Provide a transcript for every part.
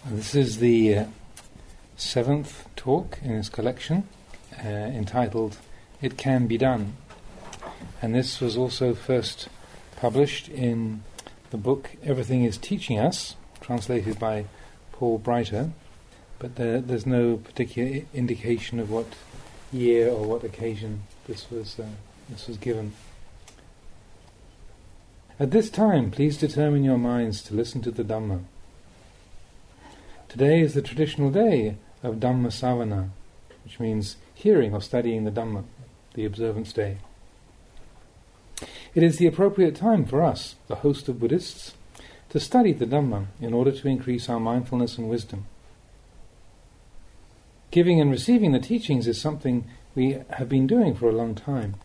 This is the seventh talk in his collection, entitled It Can Be Done. And this was also first published in the book Everything is Teaching Us, translated by Paul Breiter, but there's no particular indication of what year or what occasion this was given. At this time, please determine your minds to listen to the Dhamma. Today is the traditional day of Dhamma Savana, which means hearing or studying the Dhamma, the observance day. It is the appropriate time for us, the host of Buddhists, to study the Dhamma in order to increase our mindfulness and wisdom. Giving and receiving the teachings is something we have been doing for a long time.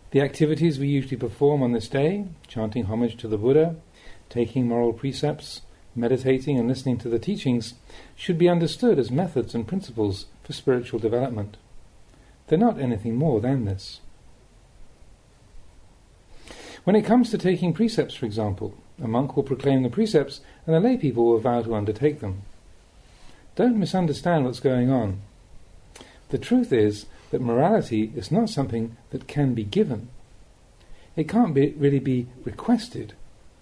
The activities we usually perform on this day, chanting homage to the Buddha, taking moral precepts, meditating and listening to the teachings, should be understood as methods and principles for spiritual development. They're not anything more than this. When it comes to taking precepts, for example, a monk will proclaim the precepts and the lay people will vow to undertake them. Don't misunderstand what's going on. The truth is that morality is not something that can be given. It can't really be requested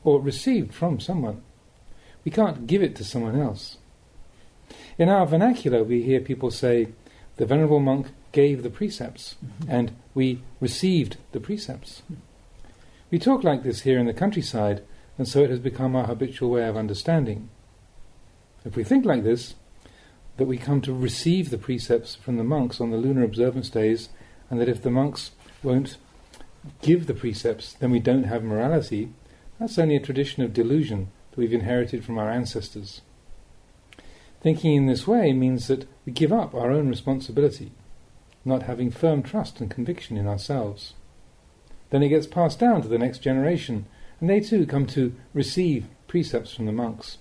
or received from someone. We can't give it to someone else. In our vernacular, we hear people say, the venerable monk gave the precepts, and we received the precepts. We talk like this here in the countryside, and so it has become our habitual way of understanding. If we think like this, that we come to receive the precepts from the monks on the lunar observance days, and that if the monks won't give the precepts, then we don't have morality, that's only a tradition of delusion that we've inherited from our ancestors. Thinking in this way means that we give up our own responsibility, not having firm trust and conviction in ourselves. Then it gets passed down to the next generation, and they too come to receive precepts from the monks.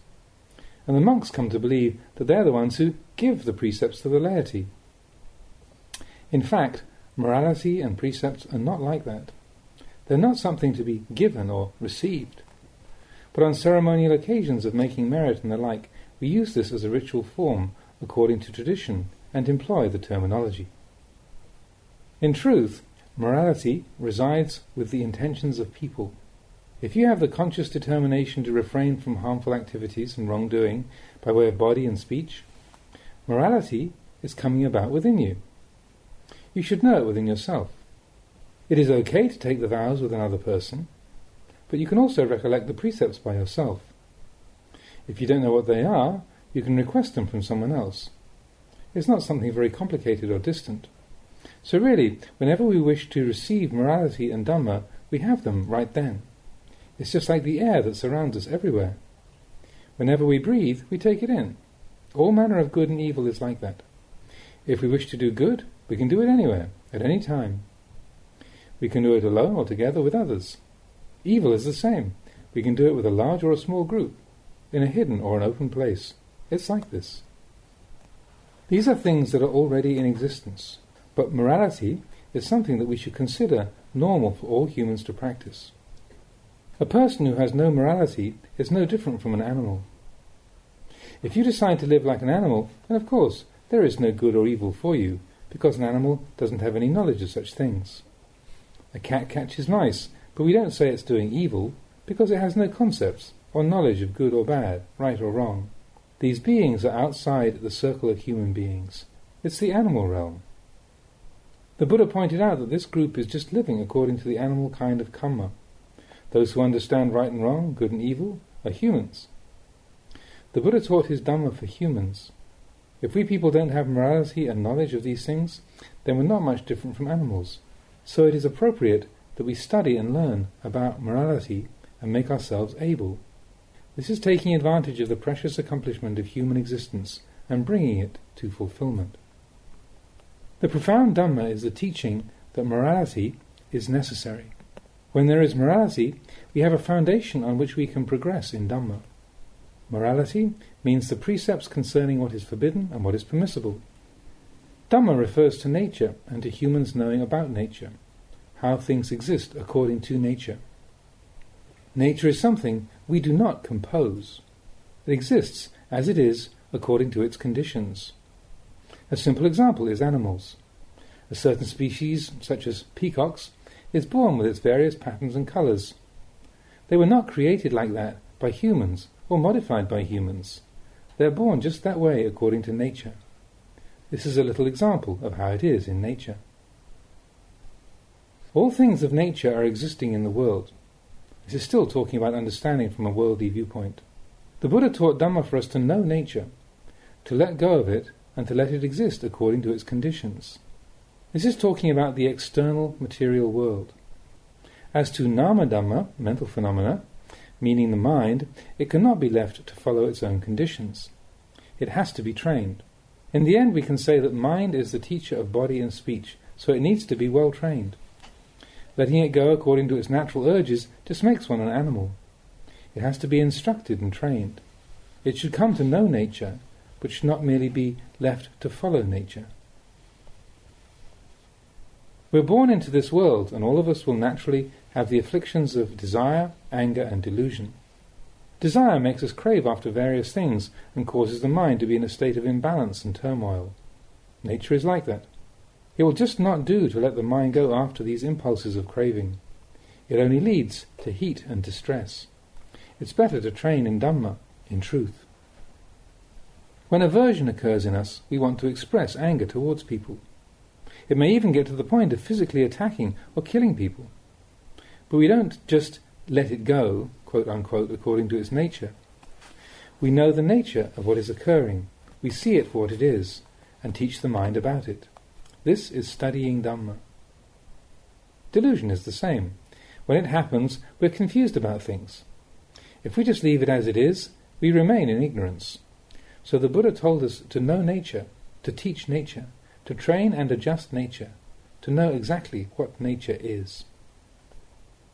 And the monks come to believe that they're the ones who give the precepts to the laity. In fact, morality and precepts are not like that. They're not something to be given or received. But on ceremonial occasions of making merit and the like, we use this as a ritual form according to tradition and employ the terminology. In truth, morality resides with the intentions of people. If you have the conscious determination to refrain from harmful activities and wrongdoing by way of body and speech, morality is coming about within you. You should know it within yourself. It is okay to take the vows with another person, but you can also recollect the precepts by yourself. If you don't know what they are, you can request them from someone else. It's not something very complicated or distant. So really, whenever we wish to receive morality and Dhamma, we have them right then. It's just like the air that surrounds us everywhere. Whenever we breathe, we take it in. All manner of good and evil is like that. If we wish to do good, we can do it anywhere, at any time. We can do it alone or together with others. Evil is the same. We can do it with a large or a small group, in a hidden or an open place. It's like this. These are things that are already in existence, but morality is something that we should consider normal for all humans to practice. A person who has no morality is no different from an animal. If you decide to live like an animal, then of course there is no good or evil for you, because an animal doesn't have any knowledge of such things. A cat catches mice, but we don't say it's doing evil, because it has no concepts or knowledge of good or bad, right or wrong. These beings are outside the circle of human beings. It's the animal realm. The Buddha pointed out that this group is just living according to the animal kind of karma. Those who understand right and wrong, good and evil, are humans. The Buddha taught his Dhamma for humans. If we people don't have morality and knowledge of these things, then we're not much different from animals. So it is appropriate that we study and learn about morality and make ourselves able. This is taking advantage of the precious accomplishment of human existence and bringing it to fulfillment. The profound Dhamma is the teaching that morality is necessary. When there is morality, we have a foundation on which we can progress in Dhamma. Morality means the precepts concerning what is forbidden and what is permissible. Dhamma refers to nature and to humans knowing about nature, how things exist according to nature. Nature is something we do not compose. It exists as it is according to its conditions. A simple example is animals. A certain species, such as peacocks, is born with its various patterns and colours. They were not created like that by humans or modified by humans. They are born just that way according to nature. This is a little example of how it is in nature. All things of nature are existing in the world. This is still talking about understanding from a worldly viewpoint. The Buddha taught Dhamma for us to know nature, to let go of it, and to let it exist according to its conditions. This is talking about the external material world. As to nama Dhamma, mental phenomena, meaning the mind, it cannot be left to follow its own conditions. It has to be trained. In the end, we can say that mind is the teacher of body and speech, so it needs to be well trained. Letting it go according to its natural urges just makes one an animal. It has to be instructed and trained. It should come to know nature, but should not merely be left to follow nature. We're born into this world, and all of us will naturally have the afflictions of desire, anger, and delusion. Desire makes us crave after various things and causes the mind to be in a state of imbalance and turmoil. Nature is like that. It will just not do to let the mind go after these impulses of craving. It only leads to heat and distress. It's better to train in Dhamma, in truth. When aversion occurs in us, we want to express anger towards people. It may even get to the point of physically attacking or killing people. But we don't just let it go, quote unquote, according to its nature. We know the nature of what is occurring. We see it for what it is, and teach the mind about it. This is studying Dhamma. Delusion is the same. When it happens, we're confused about things. If we just leave it as it is, we remain in ignorance. So the Buddha told us to know nature, to teach nature, to train and adjust nature, to know exactly what nature is.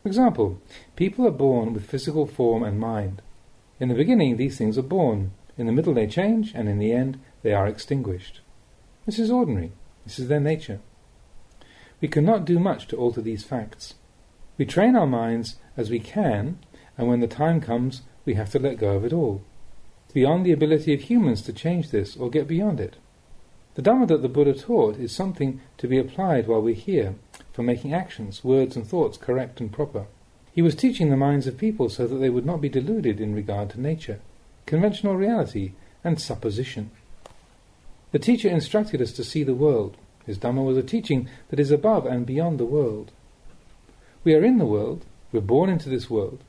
For example, people are born with physical form and mind. In the beginning, these things are born. In the middle, they change, and in the end, they are extinguished. This is ordinary. This is their nature. We cannot do much to alter these facts. We train our minds as we can, and when the time comes, we have to let go of it all. It's beyond the ability of humans to change this or get beyond it. The Dhamma that the Buddha taught is something to be applied while we're here, for making actions, words and thoughts correct and proper. He was teaching the minds of people so that they would not be deluded in regard to nature, conventional reality and supposition. The teacher instructed us to see the world. His Dhamma was a teaching that is above and beyond the world. We are in the world, we're born into this world,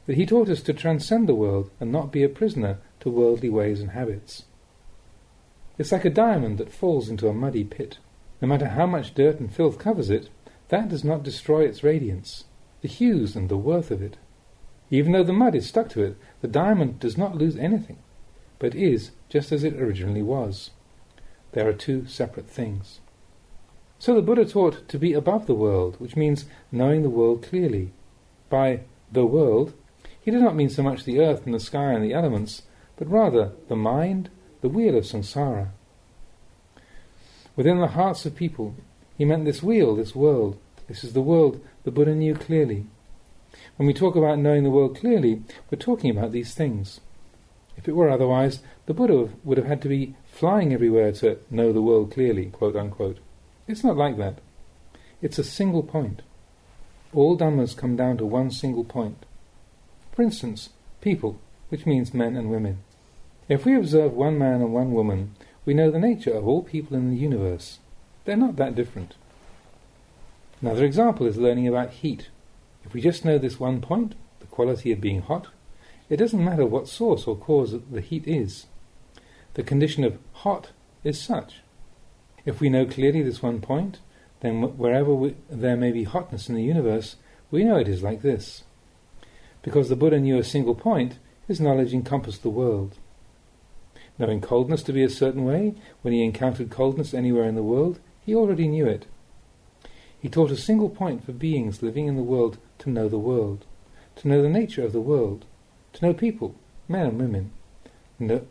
but he taught us to transcend the world and not be a prisoner to worldly ways and habits. It's like a diamond that falls into a muddy pit. No matter how much dirt and filth covers it, that does not destroy its radiance, the hues and the worth of it. Even though the mud is stuck to it, the diamond does not lose anything, but is just as it originally was. There are two separate things. So the Buddha taught to be above the world, which means knowing the world clearly. By the world, he did not mean so much the earth and the sky and the elements, but rather the mind, the wheel of samsara. Within the hearts of people, he meant this wheel, this world. This is the world the Buddha knew clearly. When we talk about knowing the world clearly, we're talking about these things. If it were otherwise, the Buddha would have had to be flying everywhere to know the world clearly, quote unquote. It's not like that. It's a single point. All Dhammas come down to one single point. For instance, people, which means men and women. If we observe one man and one woman, we know the nature of all people in the universe. They're not that different. Another example is learning about heat. If we just know this one point, the quality of being hot, it doesn't matter what source or cause the heat is. The condition of hot is such. If we know clearly this one point, then wherever there may be hotness in the universe, we know it is like this. Because the Buddha knew a single point, his knowledge encompassed the world. Knowing coldness to be a certain way, when he encountered coldness anywhere in the world, he already knew it. He taught a single point for beings living in the world, to know the nature of the world, to know people, men and women,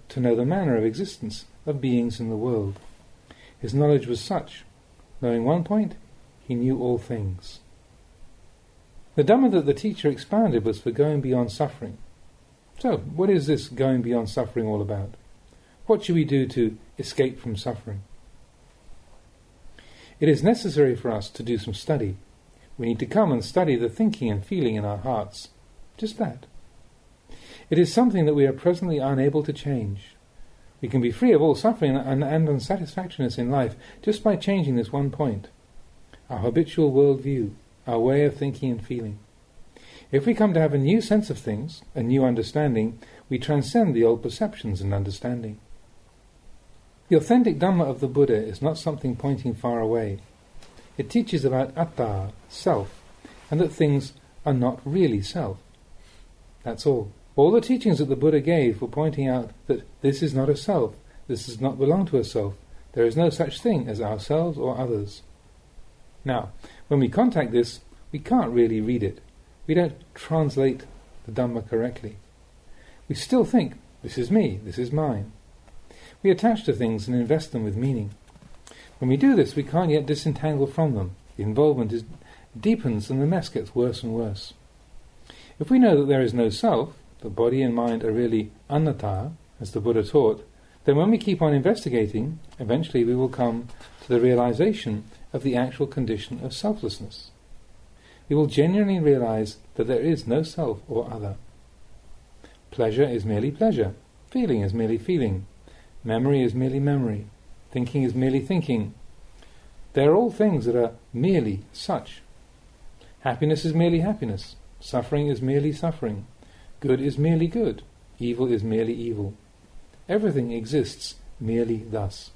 to know the manner of existence of beings in the world. His knowledge was such. Knowing one point, he knew all things. The Dhamma that the teacher expounded was for going beyond suffering. So, what is this going beyond suffering all about? What should we do to escape from suffering? It is necessary for us to do some study. We need to come and study the thinking and feeling in our hearts. Just that. It is something that we are presently unable to change. We can be free of all suffering and unsatisfactoriness in life just by changing this one point. Our habitual worldview, our way of thinking and feeling. If we come to have a new sense of things, a new understanding, we transcend the old perceptions and understanding. The authentic Dhamma of the Buddha is not something pointing far away. It teaches about atta, self, and that things are not really self. That's all. All the teachings that the Buddha gave were pointing out that this is not a self, this does not belong to a self, there is no such thing as ourselves or others. Now, when we contact this, we can't really read it. We don't translate the Dhamma correctly. We still think, this is me, this is mine. We attach to things and invest them with meaning. When we do this, we can't yet disentangle from them. The involvement deepens and the mess gets worse and worse. If we know that there is no self, that body and mind are really anatta, as the Buddha taught, then when we keep on investigating, eventually we will come to the realization of the actual condition of selflessness. We will genuinely realize that there is no self or other. Pleasure is merely pleasure. Feeling is merely feeling. Memory is merely memory. Thinking is merely thinking. They are all things that are merely such. Happiness is merely happiness. Suffering is merely suffering. Good is merely good. Evil is merely evil. Everything exists merely thus.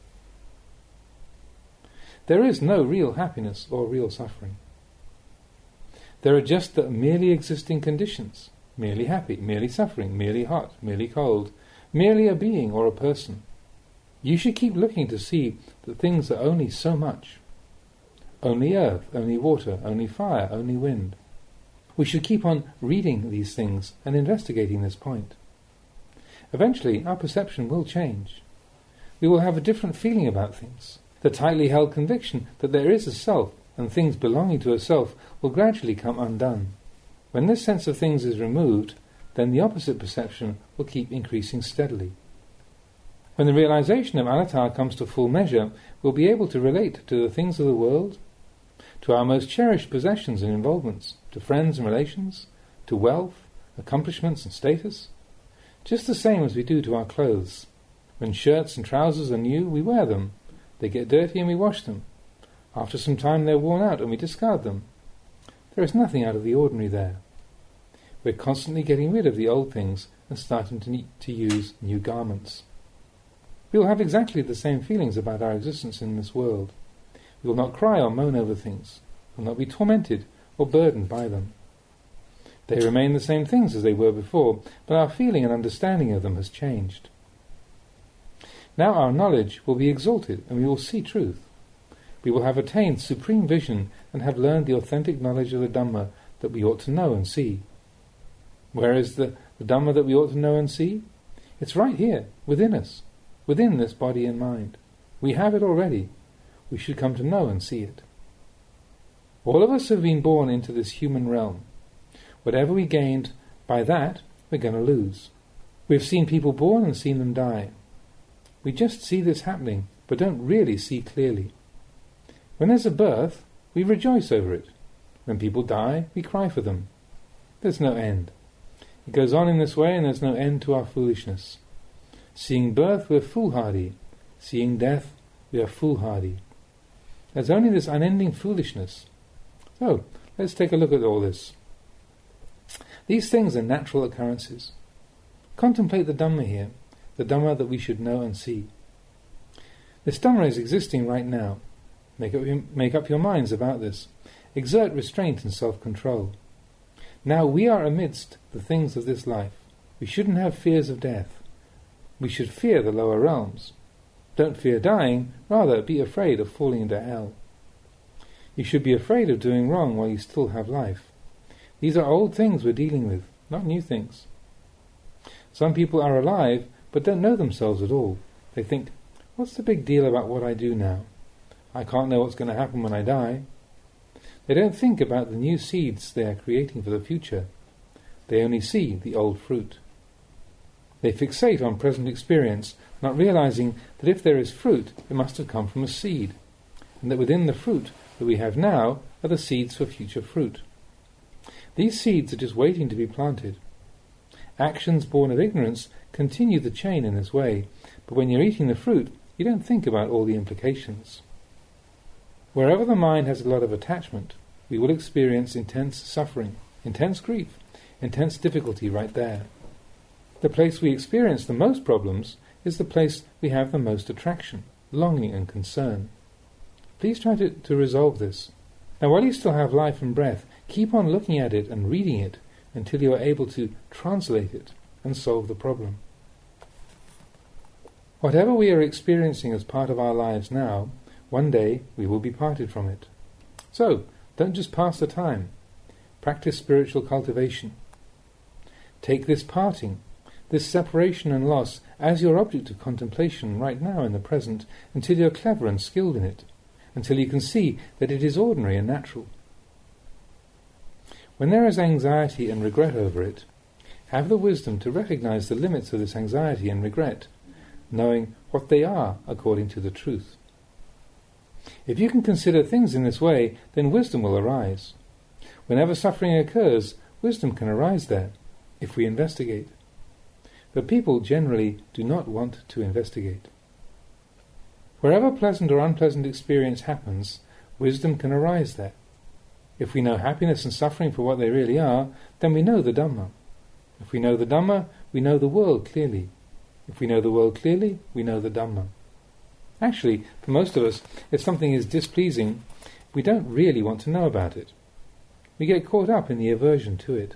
There is no real happiness or real suffering. There are just the merely existing conditions. Merely happy, merely suffering, merely hot, merely cold, merely a being or a person. You should keep looking to see that things are only so much. Only earth, only water, only fire, only wind. We should keep on reading these things and investigating this point. Eventually, our perception will change. We will have a different feeling about things. The tightly held conviction that there is a self and things belonging to a self will gradually come undone. When this sense of things is removed, then the opposite perception will keep increasing steadily. When the realization of anatta comes to full measure, we'll be able to relate to the things of the world, to our most cherished possessions and involvements, to friends and relations, to wealth, accomplishments and status, just the same as we do to our clothes. When shirts and trousers are new, we wear them. They get dirty and we wash them. After some time they're worn out and we discard them. There is nothing out of the ordinary there. We're constantly getting rid of the old things and starting to use new garments. We will have exactly the same feelings about our existence in this world. We will not cry or moan over things. We will not be tormented or burdened by them. They remain the same things as they were before, but our feeling and understanding of them has changed. Now our knowledge will be exalted and we will see truth. We will have attained supreme vision and have learned the authentic knowledge of the Dhamma that we ought to know and see. Where is the Dhamma that we ought to know and see? It's right here, within us, within this body and mind. We have it already. We should come to know and see it. All of us have been born into this human realm. Whatever we gained by that, we're going to lose. We've seen people born and seen them die. We just see this happening, but don't really see clearly. When there's a birth, we rejoice over it. When people die, we cry for them. There's no end. It goes on in this way and there's no end to our foolishness. Seeing birth, we're foolhardy. Seeing death, we are foolhardy. There's only this unending foolishness. So, let's take a look at all this. These things are natural occurrences. Contemplate the Dhamma here, the Dhamma that we should know and see. This Dhamma is existing right now. Make up your minds about this. Exert restraint and self-control. Now we are amidst the things of this life. We shouldn't have fears of death. We should fear the lower realms. Don't fear dying, rather be afraid of falling into hell. You should be afraid of doing wrong while you still have life. These are old things we're dealing with, not new things. Some people are alive but don't know themselves at all. They think, what's the big deal about what I do now? I can't know what's going to happen when I die. They don't think about the new seeds they are creating for the future. They only see the old fruit. They fixate on present experience, not realizing that if there is fruit, it must have come from a seed, and that within the fruit that we have now are the seeds for future fruit. These seeds are just waiting to be planted. Actions born of ignorance continue the chain in this way, but when you're eating the fruit, you don't think about all the implications. Wherever the mind has a lot of attachment, we will experience intense suffering, intense grief, intense difficulty right there. The place we experience the most problems is the place we have the most attraction, longing and concern. Please try to resolve this. Now while you still have life and breath, keep on looking at it and reading it until you are able to translate it and solve the problem. Whatever we are experiencing as part of our lives now, one day we will be parted from it. So, don't just pass the time. Practice spiritual cultivation. Take this parting, this separation and loss, as your object of contemplation right now in the present, until you are clever and skilled in it, until you can see that it is ordinary and natural. When there is anxiety and regret over it, have the wisdom to recognize the limits of this anxiety and regret, knowing what they are according to the truth. If you can consider things in this way, then wisdom will arise. Whenever suffering occurs, wisdom can arise there, if we investigate. But people generally do not want to investigate. Wherever pleasant or unpleasant experience happens, wisdom can arise there. If we know happiness and suffering for what they really are, then we know the Dhamma. If we know the Dhamma, we know the world clearly. If we know the world clearly, we know the Dhamma. Actually, for most of us, if something is displeasing, we don't really want to know about it. We get caught up in the aversion to it.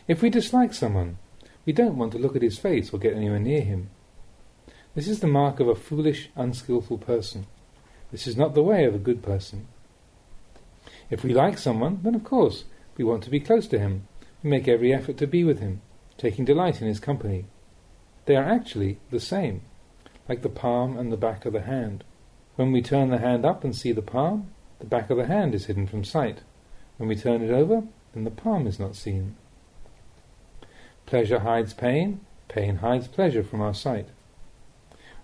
If we dislike someone, we don't want to look at his face or get anywhere near him. This is the mark of a foolish, unskillful person. This is not the way of a good person. If we like someone, then of course we want to be close to him. We make every effort to be with him, taking delight in his company. They are actually the same, like the palm and the back of the hand. When we turn the hand up and see the palm, the back of the hand is hidden from sight. When we turn it over, then the palm is not seen. Pleasure hides pain, pain hides pleasure from our sight.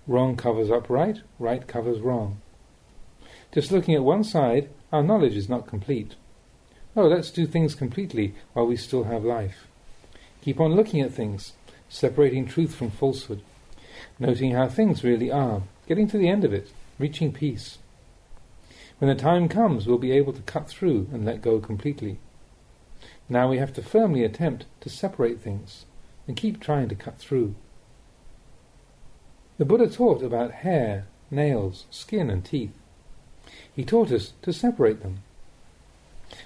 Wrong covers up right, right covers wrong. Just looking at one side, our knowledge is not complete. Oh, let's do things completely while we still have life. Keep on looking at things, separating truth from falsehood, noting how things really are, getting to the end of it, reaching peace. When the time comes, we'll be able to cut through and let go completely. Now we have to firmly attempt to separate things and keep trying to cut through. The Buddha taught about hair, nails, skin and teeth. He taught us to separate them.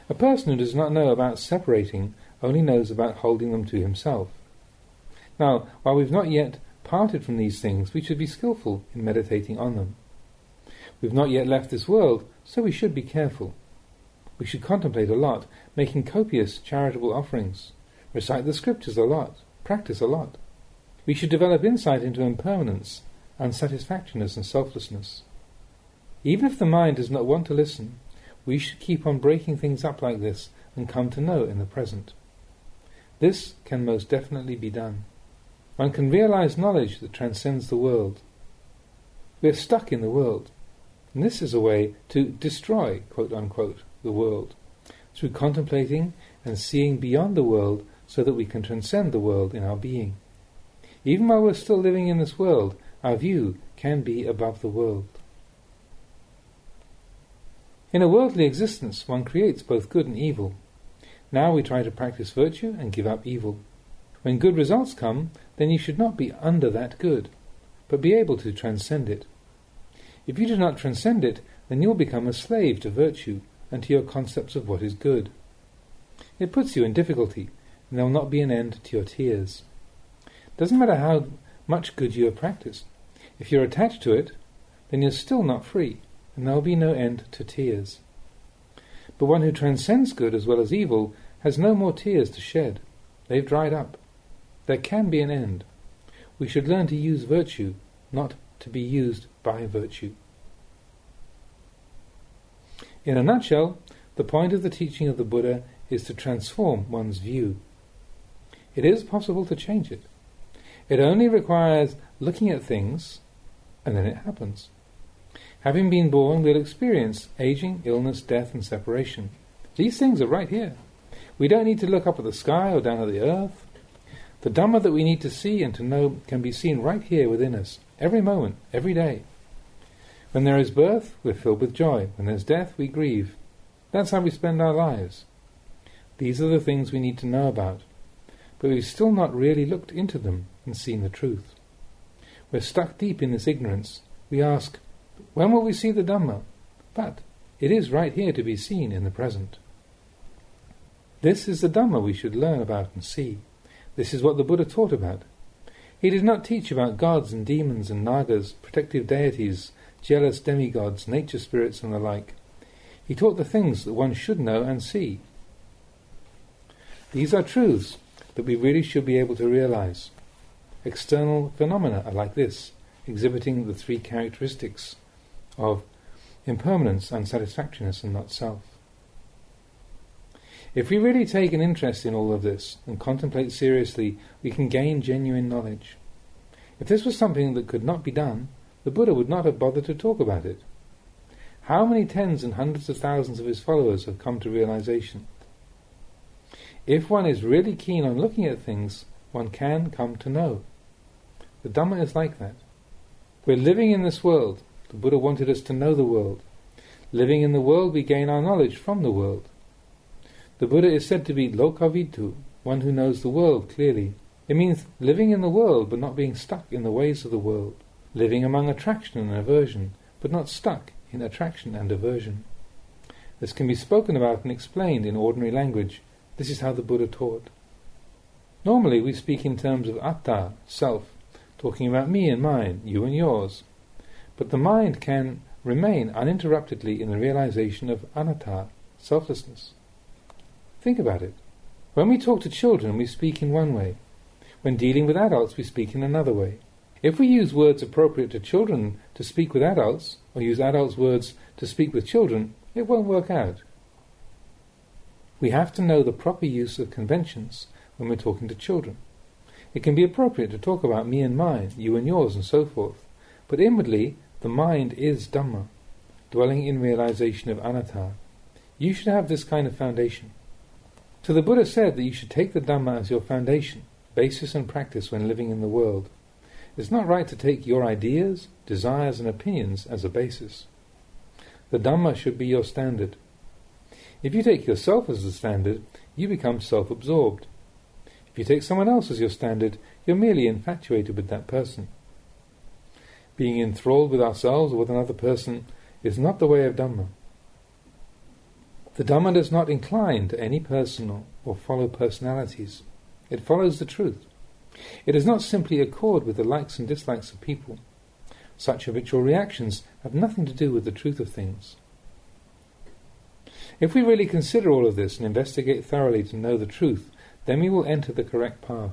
A person who does not know about separating only knows about holding them to himself. Now, while we've not yet parted from these things, we should be skillful in meditating on them. We've not yet left this world, so we should be careful. We should contemplate a lot, making copious charitable offerings, recite the scriptures a lot, practice a lot. We should develop insight into impermanence, unsatisfactoriness and selflessness. Even if the mind does not want to listen, we should keep on breaking things up like this and come to know in the present. This can most definitely be done. One can realize knowledge that transcends the world. We are stuck in the world, and this is a way to destroy, quote-unquote, the world, through contemplating and seeing beyond the world so that we can transcend the world in our being. Even while we're still living in this world, our view can be above the world. In a worldly existence, one creates both good and evil. Now we try to practice virtue and give up evil. When good results come, then you should not be under that good, but be able to transcend it. If you do not transcend it, then you will become a slave to virtue and to your concepts of what is good. It puts you in difficulty, and there will not be an end to your tears. It doesn't matter how much good you have practiced. If you're attached to it, then you're still not free, and there will be no end to tears. But one who transcends good as well as evil has no more tears to shed. They've dried up. There can be an end. We should learn to use virtue, not to be used by virtue. In a nutshell, the point of the teaching of the Buddha is to transform one's view. It is possible to change it. It only requires looking at things, and then it happens. Having been born, we'll experience aging, illness, death, and separation. These things are right here. We don't need to look up at the sky or down at the earth. The Dhamma that we need to see and to know can be seen right here within us, every moment, every day. When there is birth, we're filled with joy. When there's death, we grieve. That's how we spend our lives. These are the things we need to know about, but we've still not really looked into them and seen the truth. We're stuck deep in this ignorance. We ask, when will we see the Dhamma? But it is right here to be seen in the present. This is the Dhamma we should learn about and see. This is what the Buddha taught about. He did not teach about gods and demons and nagas, protective deities, jealous demigods, nature spirits and the like. He taught the things that one should know and see. These are truths that we really should be able to realize. External phenomena are like this, exhibiting the three characteristics of impermanence, unsatisfactoriness, and not self. If we really take an interest in all of this and contemplate seriously, we can gain genuine knowledge. If this was something that could not be done, the Buddha would not have bothered to talk about it. How many tens and hundreds of thousands of his followers have come to realization? If one is really keen on looking at things, one can come to know. The Dhamma is like that. We're living in this world. The Buddha wanted us to know the world. Living in the world, we gain our knowledge from the world. The Buddha is said to be lokavidu, one who knows the world clearly. It means living in the world but not being stuck in the ways of the world. Living among attraction and aversion, but not stuck in attraction and aversion. This can be spoken about and explained in ordinary language. This is how the Buddha taught. Normally we speak in terms of atta, self, talking about me and mine, you and yours. But the mind can remain uninterruptedly in the realization of anatta, selflessness. Think about it. When we talk to children, we speak in one way. When dealing with adults, we speak in another way. If we use words appropriate to children to speak with adults, or use adults' words to speak with children, it won't work out. We have to know the proper use of conventions when we're talking to children. It can be appropriate to talk about me and mine, you and yours, and so forth. But inwardly, the mind is Dhamma, dwelling in realization of anatta. You should have this kind of foundation. So the Buddha said that you should take the Dhamma as your foundation, basis and practice when living in the world. It's not right to take your ideas, desires and opinions as a basis. The Dhamma should be your standard. If you take yourself as the standard, you become self-absorbed. If you take someone else as your standard, you're merely infatuated with that person. Being enthralled with ourselves or with another person is not the way of Dhamma. The Dhamma does not incline to any person or follow personalities. It follows the truth. It does not simply accord with the likes and dislikes of people. Such habitual reactions have nothing to do with the truth of things. If we really consider all of this and investigate thoroughly to know the truth, then we will enter the correct path.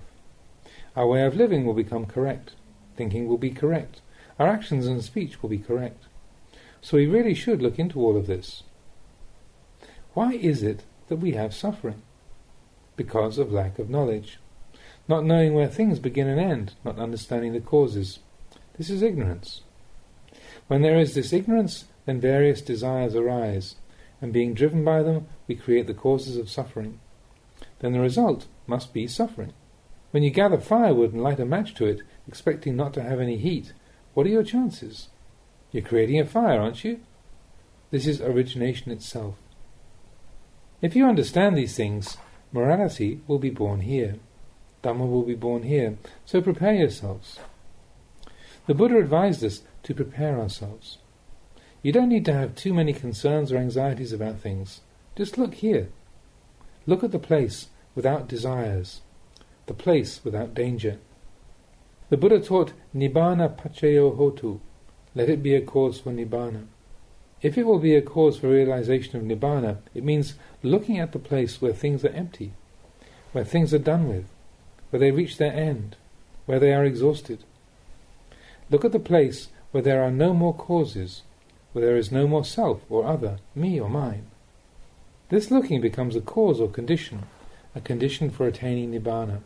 Our way of living will become correct. Thinking will be correct. Our actions and speech will be correct. So we really should look into all of this. Why is it that we have suffering? Because of lack of knowledge. Not knowing where things begin and end, not understanding the causes. This is ignorance. When there is this ignorance, then various desires arise, and being driven by them, we create the causes of suffering. Then the result must be suffering. When you gather firewood and light a match to it, expecting not to have any heat, what are your chances? You're creating a fire, aren't you? This is origination itself. If you understand these things, morality will be born here. Dhamma will be born here. So prepare yourselves. The Buddha advised us to prepare ourselves. You don't need to have too many concerns or anxieties about things. Just look here. Look at the place without desires, the place without danger. The Buddha taught Nibbana Paccaya Hotu. Let it be a cause for Nibbana. If it will be a cause for realization of Nibbana, it means looking at the place where things are empty, where things are done with, where they reach their end, where they are exhausted. Look at the place where there are no more causes, where there is no more self or other, me or mine. This looking becomes a cause or condition, a condition for attaining Nibbana.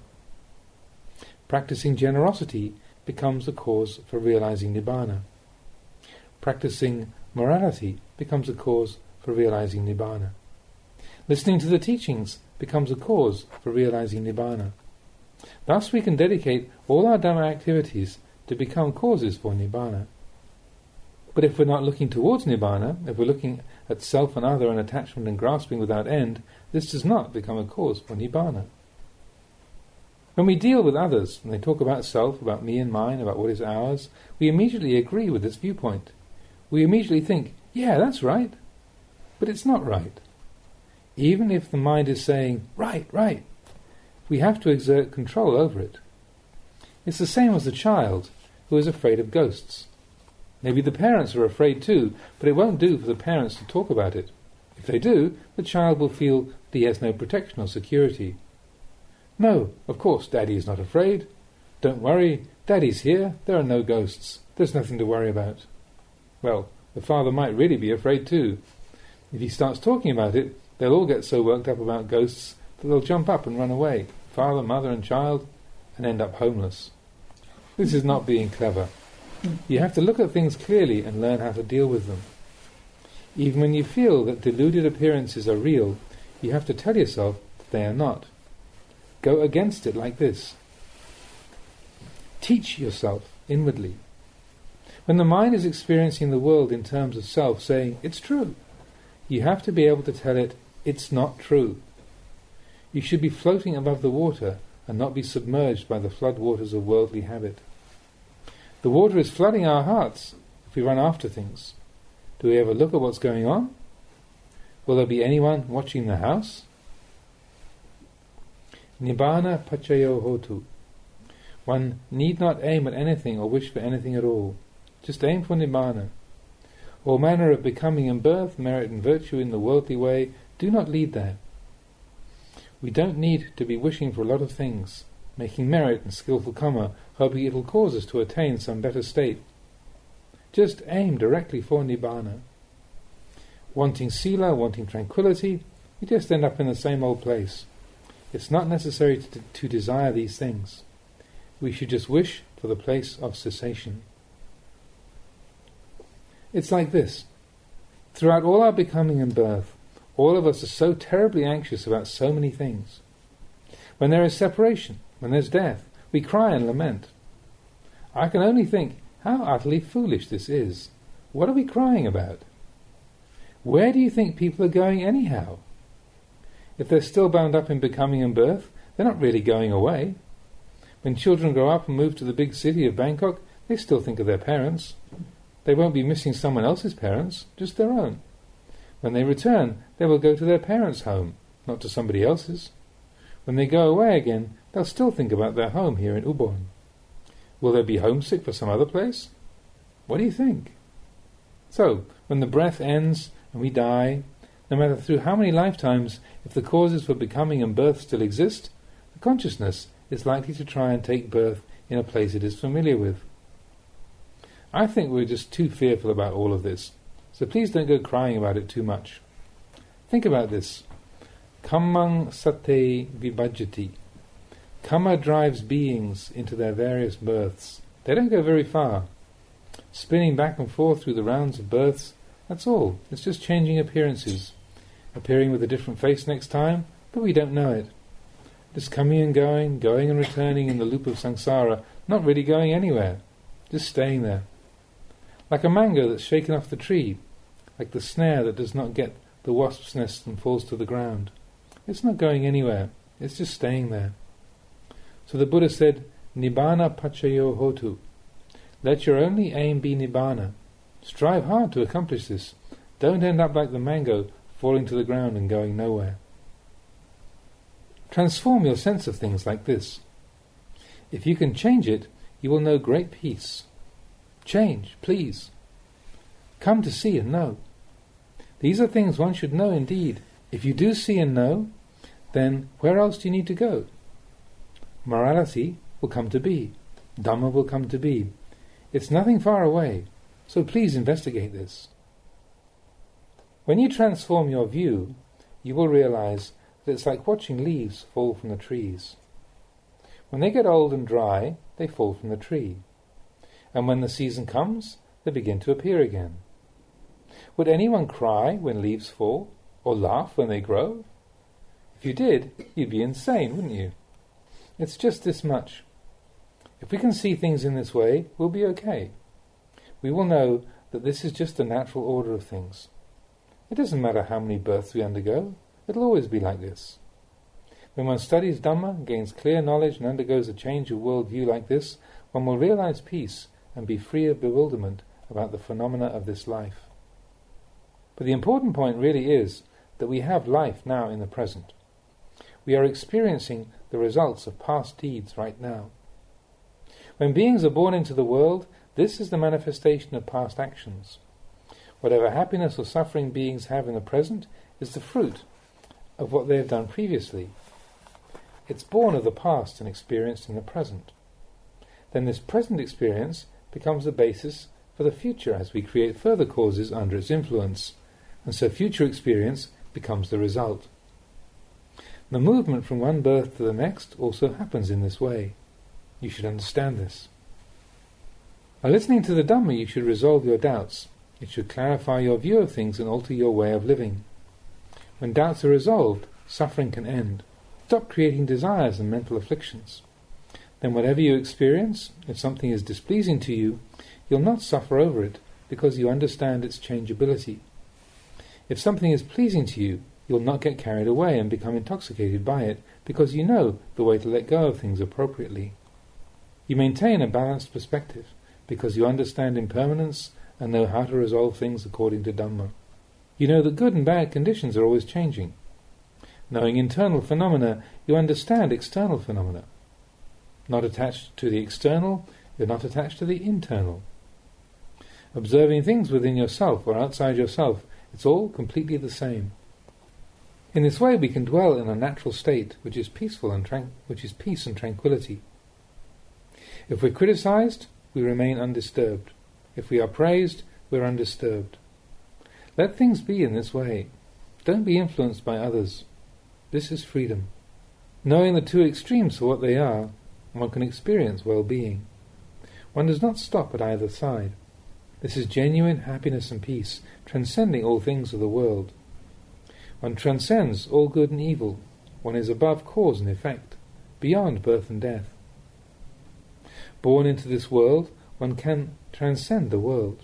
Practicing generosity becomes a cause for realizing Nibbana. Practicing morality becomes a cause for realizing Nibbana. Listening to the teachings becomes a cause for realizing Nibbana. Thus we can dedicate all our Dhamma activities to become causes for Nibbana. But if we're not looking towards Nibbana, if we're looking at self and other and attachment and grasping without end, this does not become a cause for Nibbana. When we deal with others, and they talk about self, about me and mine, about what is ours, we immediately agree with this viewpoint. We immediately think, yeah, that's right. But it's not right. Even if the mind is saying, right, right, we have to exert control over it. It's the same as a child who is afraid of ghosts. Maybe the parents are afraid too, but it won't do for the parents to talk about it. If they do, the child will feel that he has no protection or security. No, of course, Daddy is not afraid. Don't worry, Daddy's here, there are no ghosts. There's nothing to worry about. Well, the father might really be afraid too. If he starts talking about it, they'll all get so worked up about ghosts that they'll jump up and run away, father, mother and child, and end up homeless. This is not being clever. You have to look at things clearly and learn how to deal with them. Even when you feel that deluded appearances are real, you have to tell yourself that they are not. Go against it like this. Teach yourself inwardly. When the mind is experiencing the world in terms of self, saying, it's true, you have to be able to tell it, it's not true. You should be floating above the water and not be submerged by the flood waters of worldly habit. The water is flooding our hearts if we run after things. Do we ever look at what's going on? Will there be anyone watching the house? Nibbana pachayo hotu. One need not aim at anything or wish for anything at all. Just aim for Nibbana. All manner of becoming and birth, merit and virtue in the worldly way do not lead there. We don't need to be wishing for a lot of things, making merit and skillful karma, hoping it will cause us to attain some better state. Just aim directly for Nibbana. Wanting sila, wanting tranquility, we just end up in the same old place. It's not necessary to desire these things. We should just wish for the place of cessation. It's like this. Throughout all our becoming and birth, all of us are so terribly anxious about so many things. When there is separation, when there's death, we cry and lament. I can only think how utterly foolish this is. What are we crying about? Where do you think people are going anyhow? If they're still bound up in becoming and birth, they're not really going away. When children grow up and move to the big city of Bangkok, they still think of their parents. They won't be missing someone else's parents, just their own. When they return, they will go to their parents' home, not to somebody else's. When they go away again, they'll still think about their home here in Ubon. Will they be homesick for some other place? What do you think? So, when the breath ends and we die, no matter through how many lifetimes, if the causes for becoming and birth still exist, the consciousness is likely to try and take birth in a place it is familiar with. I think we're just too fearful about all of this, so please don't go crying about it too much. Think about this. Kammang sate vibhajati. Karma drives beings into their various births. They don't go very far. Spinning back and forth through the rounds of births, that's all. It's just changing appearances. Appearing with a different face next time, but we don't know it. Just coming and going and returning in the loop of samsara, not really going anywhere, just staying there. Like a mango that's shaken off the tree, like the snare that does not get the wasp's nest and falls to the ground. It's not going anywhere, it's just staying there. So the Buddha said, Nibbana pachayo hotu. Let your only aim be Nibbana. Strive hard to accomplish this. Don't end up like the mango, falling to the ground and going nowhere. Transform your sense of things like this. If you can change it, you will know great peace. Change, please. Come to see and know. These are things one should know indeed. If you do see and know, then where else do you need to go? Morality will come to be. Dhamma will come to be. It's nothing far away, so please investigate this. When you transform your view, you will realize that it's like watching leaves fall from the trees. When they get old and dry, they fall from the tree. And when the season comes, they begin to appear again. Would anyone cry when leaves fall, or laugh when they grow? If you did, you'd be insane, wouldn't you? It's just this much. If we can see things in this way, we'll be okay. We will know that this is just the natural order of things. It doesn't matter how many births we undergo, it'll always be like this. When one studies Dhamma, gains clear knowledge and undergoes a change of world view like this, one will realize peace and be free of bewilderment about the phenomena of this life. But the important point really is that we have life now in the present. We are experiencing the results of past deeds right now. When beings are born into the world, this is the manifestation of past actions. Whatever happiness or suffering beings have in the present is the fruit of what they have done previously. It's born of the past and experienced in the present. Then this present experience becomes the basis for the future as we create further causes under its influence, and so future experience becomes the result. The movement from one birth to the next also happens in this way. You should understand this. By listening to the Dhamma, you should resolve your doubts. It should clarify your view of things and alter your way of living. When doubts are resolved, suffering can end. Stop creating desires and mental afflictions. Then whatever you experience, if something is displeasing to you, you'll not suffer over it because you understand its changeability. If something is pleasing to you, you'll not get carried away and become intoxicated by it because you know the way to let go of things appropriately. You maintain a balanced perspective because you understand impermanence and know how to resolve things according to Dhamma. You know that good and bad conditions are always changing. Knowing internal phenomena, you understand external phenomena. Not attached to the external, you're not attached to the internal. Observing things within yourself or outside yourself, it's all completely the same. In this way we can dwell in a natural state which is peaceful and which is peace and tranquility. If we're criticized, we remain undisturbed. If we are praised, we're undisturbed. Let things be in this way. Don't be influenced by others. This is freedom. Knowing the two extremes for what they are, one can experience well-being. One does not stop at either side. This is genuine happiness and peace, transcending all things of the world. One transcends all good and evil. One is above cause and effect, beyond birth and death. Born into this world, one can transcend the world.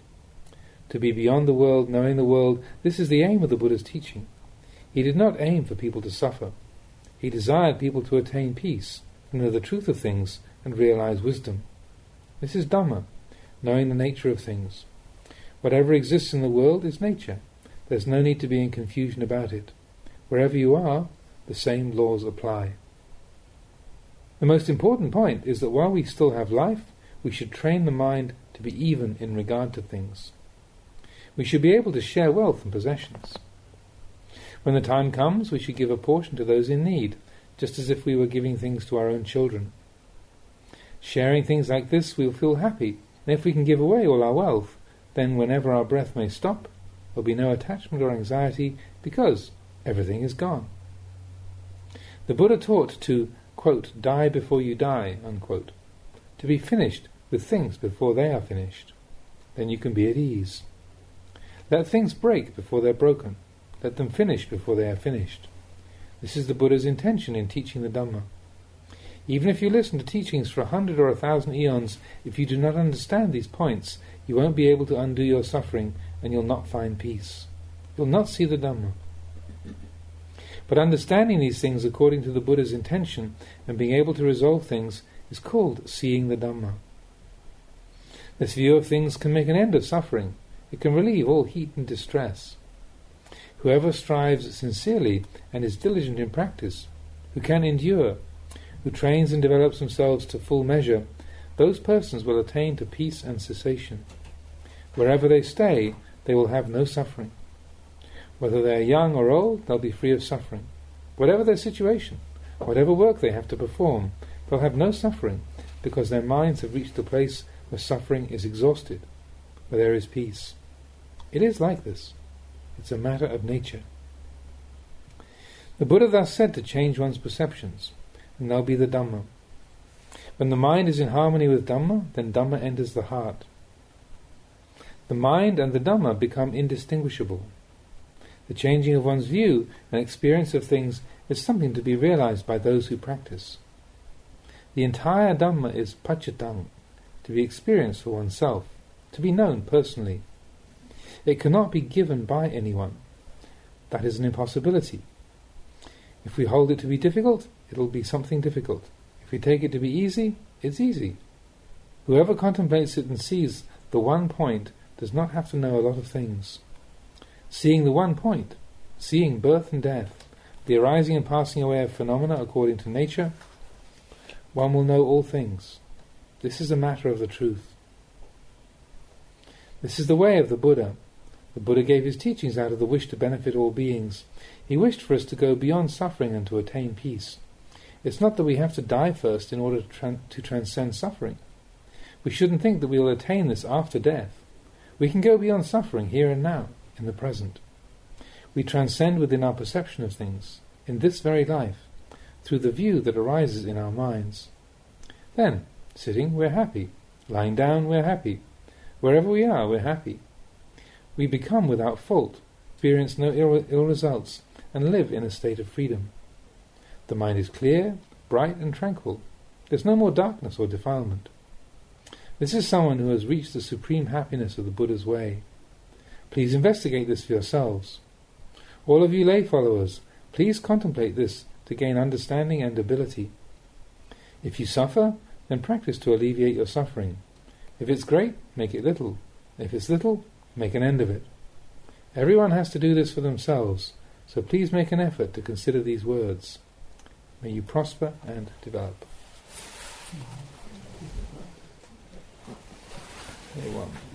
To be beyond the world, knowing the world, this is the aim of the Buddha's teaching. He did not aim for people to suffer. He desired people to attain peace, to know the truth of things, and realize wisdom. This is Dhamma, knowing the nature of things. Whatever exists in the world is nature. There's no need to be in confusion about it. Wherever you are, the same laws apply. The most important point is that while we still have life, we should train the mind to be even in regard to things. We should be able to share wealth and possessions. When the time comes, we should give a portion to those in need, just as if we were giving things to our own children. Sharing things like this, we'll feel happy, and if we can give away all our wealth, then whenever our breath may stop, there'll be no attachment or anxiety because everything is gone. The Buddha taught to, quote, die before you die, unquote, to be finished with things before they are finished. Then you can be at ease. Let things break before they're broken. Let them finish before they are finished. This is the Buddha's intention in teaching the Dhamma. Even if you listen to teachings for 100 or 1,000 eons, if you do not understand these points, you won't be able to undo your suffering and you'll not find peace. You'll not see the Dhamma. But understanding these things according to the Buddha's intention and being able to resolve things is called seeing the Dhamma. This view of things can make an end of suffering. It can relieve all heat and distress. Whoever strives sincerely and is diligent in practice, who can endure, who trains and develops themselves to full measure, those persons will attain to peace and cessation. Wherever they stay, they will have no suffering. Whether they are young or old, they'll be free of suffering. Whatever their situation, whatever work they have to perform, they'll have no suffering, because their minds have reached a place where suffering is exhausted, where there is peace. It is like this. It's a matter of nature. The Buddha thus said to change one's perceptions, and they'll be the Dhamma. When the mind is in harmony with Dhamma, then Dhamma enters the heart. The mind and the Dhamma become indistinguishable. The changing of one's view and experience of things is something to be realized by those who practice. The entire Dhamma is pachatang, to be experienced for oneself, to be known personally. It cannot be given by anyone. That is an impossibility. If we hold it to be difficult, it will be something difficult. If we take it to be easy, it's easy. Whoever contemplates it and sees the one point does not have to know a lot of things. Seeing the one point, seeing birth and death, the arising and passing away of phenomena according to nature, one will know all things. This is a matter of the truth. This is the way of the Buddha. The Buddha gave his teachings out of the wish to benefit all beings. He wished for us to go beyond suffering and to attain peace. It's not that we have to die first in order to transcend suffering. We shouldn't think that we will attain this after death. We can go beyond suffering here and now, in the present. We transcend within our perception of things, in this very life, through the view that arises in our minds. Then, sitting, we're happy. Lying down, we're happy. Wherever we are, we're happy. We become without fault, experience no ill results, and live in a state of freedom. The mind is clear, bright and tranquil. There's no more darkness or defilement. This is someone who has reached the supreme happiness of the Buddha's way. Please investigate this for yourselves. All of you lay followers, please contemplate this to gain understanding and ability. If you suffer, then practice to alleviate your suffering. If it's great, make it little. If it's little, make an end of it. Everyone has to do this for themselves, so please make an effort to consider these words. May you prosper and develop. One.